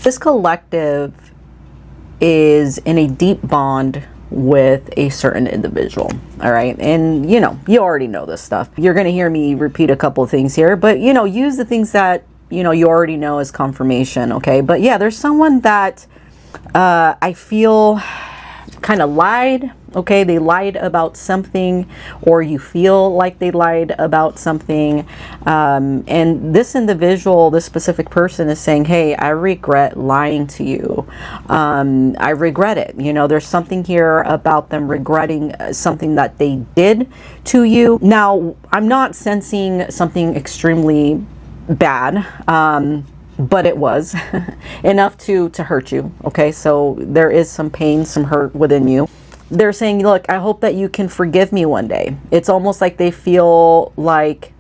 This collective is in a deep bond with a certain individual. All right. And you already know this stuff. You're going to hear me repeat a couple of things here, but use the things that, you already know as confirmation. Okay. But yeah, there's someone that I feel kind of lied. Okay, they lied about something, or you feel like they lied about something. And this individual, this specific person is saying, hey, I regret lying to you. I regret it. There's something here about them regretting something that they did to you. Now, I'm not sensing something extremely bad. But it was enough to hurt you. Okay, so there is some pain, some hurt within you. They're saying, look, I hope that you can forgive me one day. It's almost like they feel like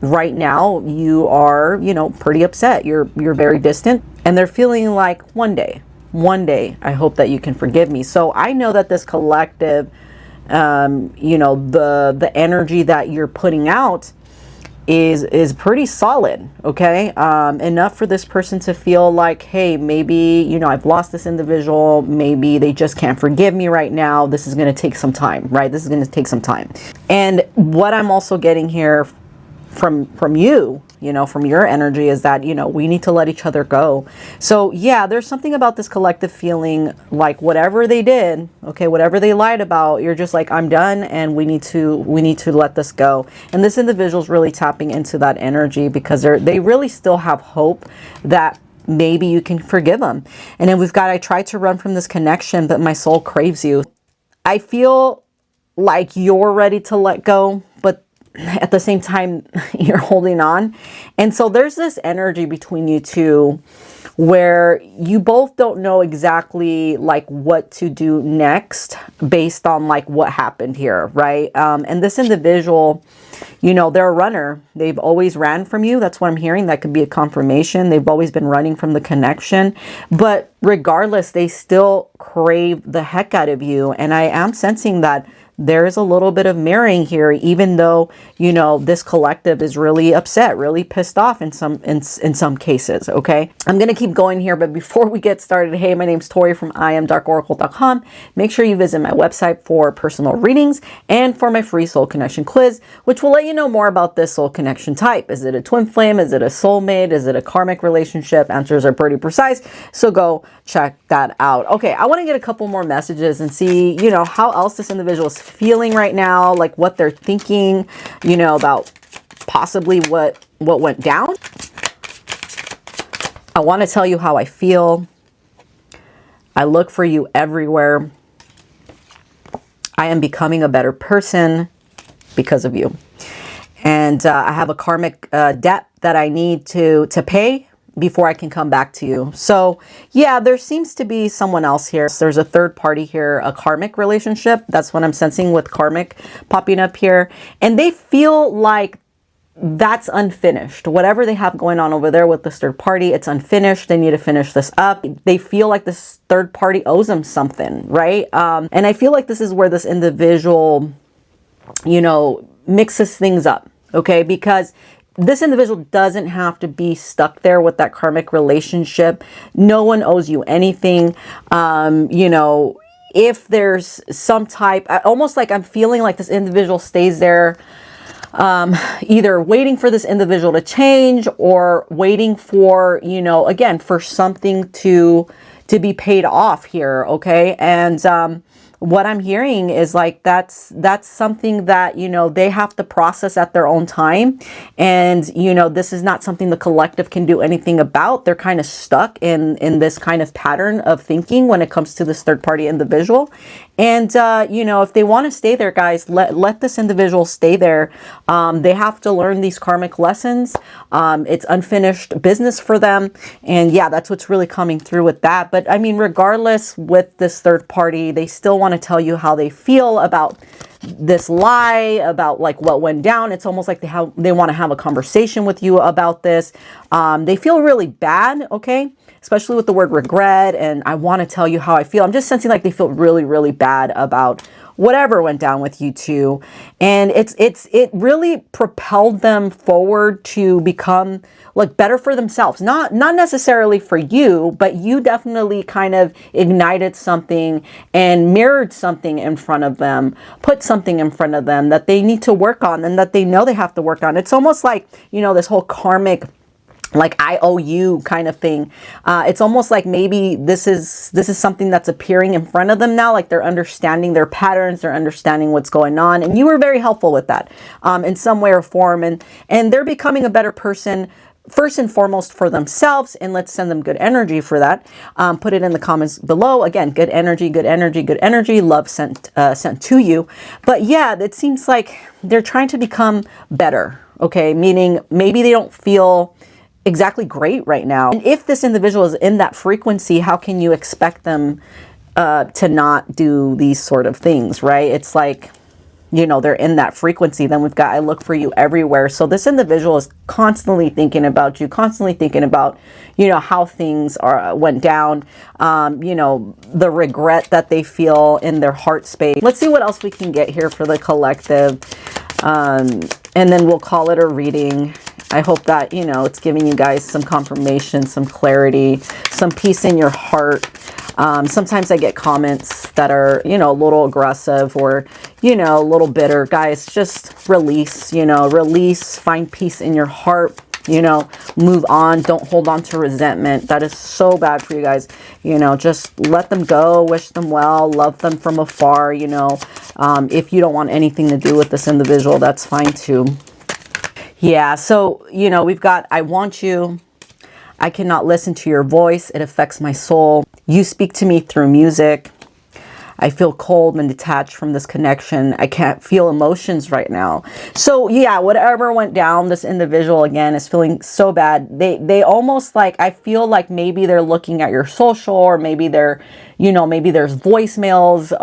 right now you are, pretty upset. You're very distant, and they're feeling like one day, I hope that you can forgive me. So I know that this collective, the energy that you're putting out is pretty solid. Okay, enough for this person to feel like, hey, maybe I've lost this individual, maybe they just can't forgive me right now, this is going to take some time, right? This is going to take some time. And what I'm also getting here from you, from your energy, is that we need to let each other go. So yeah, there's something about this collective feeling like whatever they did, okay, whatever they lied about, you're just like, I'm done, and we need to let this go. And this individual's really tapping into that energy because they really still have hope that maybe you can forgive them. And then we've got, I tried to run from this connection, but my soul craves you. I feel like you're ready to let go, but at the same time, you're holding on. And so there's this energy between you two where you both don't know exactly like what to do next based on like what happened here, right? And this individual, they're a runner. They've always ran from you. That's what I'm hearing. That could be a confirmation. They've always been running from the connection. But regardless, they still crave the heck out of you. And I am sensing that there is a little bit of mirroring here, even though, this collective is really upset, really pissed off in some cases. Okay, I'm going to keep going here. But before we get started, hey, my name's Tori from IamDarkOracle.com. Make sure you visit my website for personal readings and for my free soul connection quiz, which will let you know more about this soul connection type. Is it a twin flame? Is it a soulmate? Is it a karmic relationship? Answers are pretty precise. So go check that out. Okay, I want to get a couple more messages and see, how else this individual is feeling right now, like what they're thinking, about possibly what went down. I want to tell you how I feel. I look for you everywhere. I am becoming a better person because of you. And I have a karmic debt that I need to pay before I can come back to you. So yeah, there seems to be someone else here. There's a third party here, a karmic relationship. That's what I'm sensing with karmic popping up here. And they feel like that's unfinished. Whatever they have going on over there with this third party, it's unfinished. They need to finish this up. They feel like this third party owes them something, right? And I feel like this is where this individual, mixes things up, okay? Because this individual doesn't have to be stuck there with that karmic relationship. No one owes you anything. If there's some type, almost like I'm feeling like this individual stays there, either waiting for this individual to change or waiting for, again, for something to be paid off here. Okay. And, what I'm hearing is like that's something that they have to process at their own time, and this is not something the collective can do anything about. They're kind of stuck in this kind of pattern of thinking when it comes to this third party individual. And if they want to stay there, guys, let this individual stay there. They have to learn these karmic lessons. It's unfinished business for them, and yeah, that's what's really coming through with that. But I mean, regardless, with this third party, they still want to tell you how they feel about this lie, about like what went down. It's almost like they want to have a conversation with you about this. They feel really bad, okay? Especially with the word regret, and I want to tell you how I feel. I'm just sensing like they feel really, really bad about whatever went down with you two. And it really propelled them forward to become like better for themselves. Not necessarily for you, but you definitely kind of ignited something and mirrored something in front of them, put something in front of them that they need to work on and that they know they have to work on. It's almost like, you know, this whole karmic, like I owe you kind of thing. It's almost like maybe this is something that's appearing in front of them now, like they're understanding their patterns, they're understanding what's going on, and you were very helpful with that in some way or form, and they're becoming a better person first and foremost for themselves, and let's send them good energy for that. Put it in the comments below. Again, good energy, good energy, good energy, love sent to you. But yeah, it seems like they're trying to become better, okay? Meaning maybe they don't feel exactly great right now. And if this individual is in that frequency, how can you expect them to not do these sort of things, right? It's like, you know, they're in that frequency. Then we've got, I look for you everywhere. So this individual is constantly thinking about you, constantly thinking about, you know, how things went down, you know, the regret that they feel in their heart space. Let's see what else we can get here for the collective. And then we'll call it a reading. I hope that, you know, it's giving you guys some confirmation, some clarity, some peace in your heart. Sometimes I get comments that are, you know, a little aggressive or, you know, a little bitter. Guys, just release, you know, release, find peace in your heart, you know, move on. Don't hold on to resentment. That is so bad for you guys. You know, just let them go, wish them well, love them from afar, you know. If you don't want anything to do with this individual, that's fine too. Yeah, so, you know, we've got, I want you. I cannot listen to your voice. It affects my soul. You speak to me through music. I feel cold and detached from this connection. I can't feel emotions right now. So yeah, whatever went down, this individual again is feeling so bad. They almost like, I feel like maybe they're looking at your social, or maybe they're, you know, maybe there's voicemails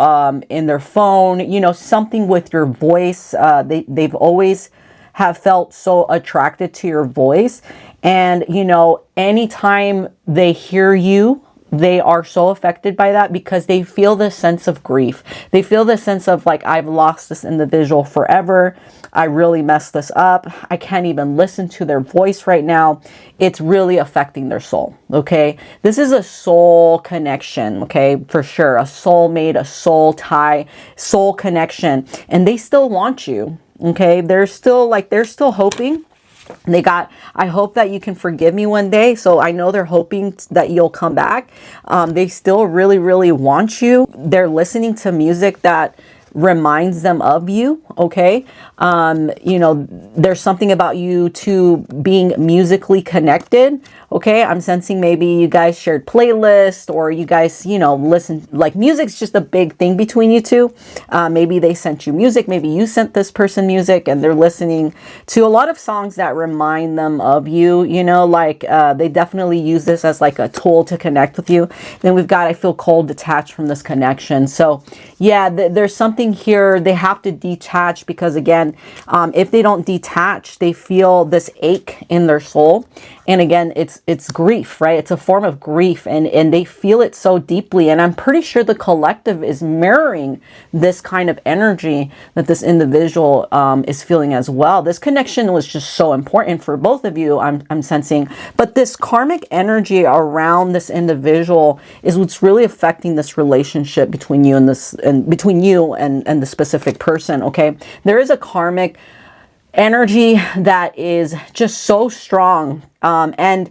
in their phone, you know, something with your voice. They've always have felt so attracted to your voice. And, you know, anytime they hear you, they are so affected by that because they feel this sense of grief. They feel this sense of like, I've lost this individual forever. I really messed this up. I can't even listen to their voice right now. It's really affecting their soul. Okay. This is a soul connection. Okay. For sure. A soulmate, a soul tie, soul connection. And they still want you. Okay. They're still hoping. I hope that you can forgive me one day. So I know they're hoping that you'll come back. They still really, really want you. They're listening to music that reminds them of you. Okay. You know, there's something about you two being musically connected. Okay. I'm sensing maybe you guys shared playlists, or you guys, you know, listen, like music's just a big thing between you two. Maybe they sent you music. Maybe you sent this person music and they're listening to a lot of songs that remind them of you, you know, like, they definitely use this as like a tool to connect with you. Then we've got, I feel cold, detached from this connection. So yeah, there's something here. They have to detach because again, if they don't detach, they feel this ache in their soul. And again, it's grief, right? It's a form of grief, and they feel it so deeply. And I'm pretty sure the collective is mirroring this kind of energy that this individual is feeling as well. This connection was just so important for both of you, I'm sensing. But this karmic energy around this individual is what's really affecting this relationship between you and the specific person. Okay, there is a karmic energy that is just so strong, and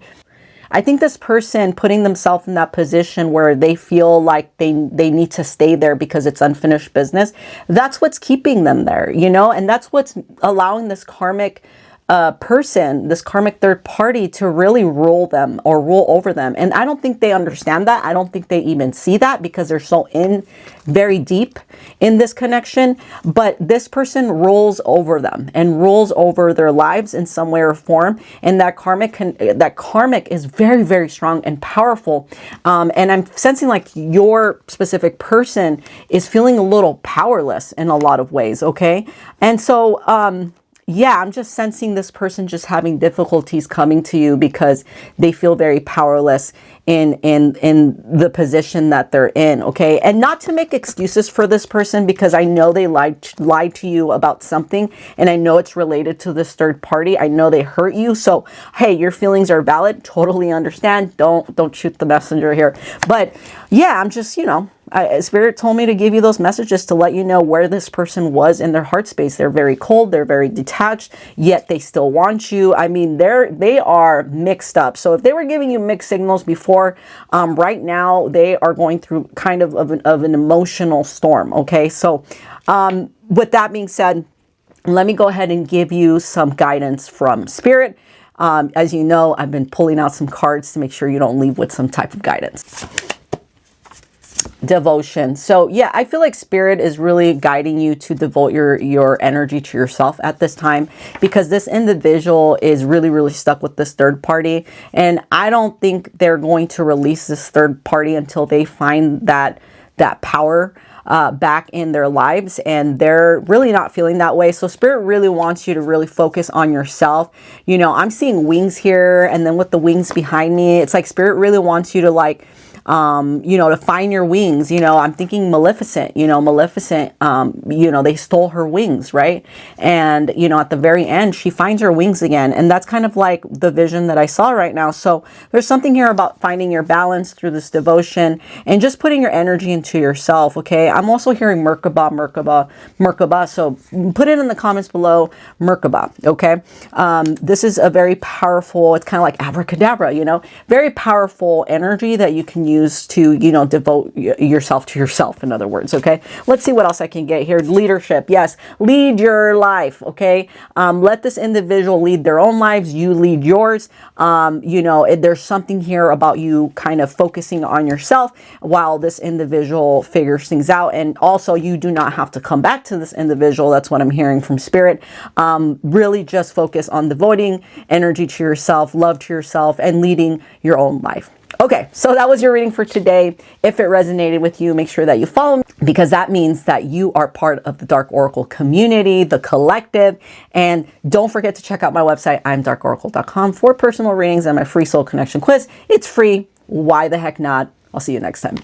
I think this person putting themselves in that position where they feel like they need to stay there because it's unfinished business, that's what's keeping them there, you know, and that's what's allowing this karmic person, this karmic third party, to really rule them or rule over them. And I don't think they understand that. I don't think they even see that because they're so very deep in this connection. But this person rules over them and rules over their lives in some way or form. And that karmic is very, very strong and powerful. And I'm sensing like your specific person is feeling a little powerless in a lot of ways. Okay. And so, yeah, I'm just sensing this person just having difficulties coming to you because they feel very powerless in the position that they're in. Okay. And not to make excuses for this person, because I know they lied to you about something, and I know it's related to this third party. I know they hurt you. So, hey, your feelings are valid. Totally understand. Don't shoot the messenger here. But yeah, I'm just, Spirit told me to give you those messages to let you know where this person was in their heart space. They're very cold. They're very detached, yet they still want you. I mean, they are mixed up. So if they were giving you mixed signals before, right now they are going through kind of an emotional storm. Okay. So, with that being said, let me go ahead and give you some guidance from Spirit. As you know, I've been pulling out some cards to make sure you don't leave with some type of guidance. Devotion. So yeah, I feel like Spirit is really guiding you to devote your energy to yourself at this time, because this individual is really stuck with this third party, and I don't think they're going to release this third party until they find that power back in their lives, and they're really not feeling that way. So Spirit really wants you to really focus on yourself. I'm seeing wings here, and then with the wings behind me, it's like Spirit really wants you to to find your wings. I'm thinking Maleficent, they stole her wings, right? And, at the very end, she finds her wings again. And that's kind of like the vision that I saw right now. So there's something here about finding your balance through this devotion and just putting your energy into yourself. Okay. I'm also hearing Merkaba. So put it in the comments below, Merkaba. Okay. This is a very powerful, it's kind of like abracadabra, very powerful energy that you can use to, devote yourself to yourself, in other words. Okay. Let's see what else I can get here. Leadership. Yes. Lead your life. Okay. Let this individual lead their own lives. You lead yours. There's something here about you kind of focusing on yourself while this individual figures things out. And also, you do not have to come back to this individual. That's what I'm hearing from Spirit. Really just focus on devoting energy to yourself, love to yourself, and leading your own life. Okay, so that was your reading for today. If it resonated with you, make sure that you follow me, because that means that you are part of the Dark Oracle community, the collective. And don't forget to check out my website, imdarkoracle.com, for personal readings and my free soul connection quiz. It's free. Why the heck not? I'll see you next time.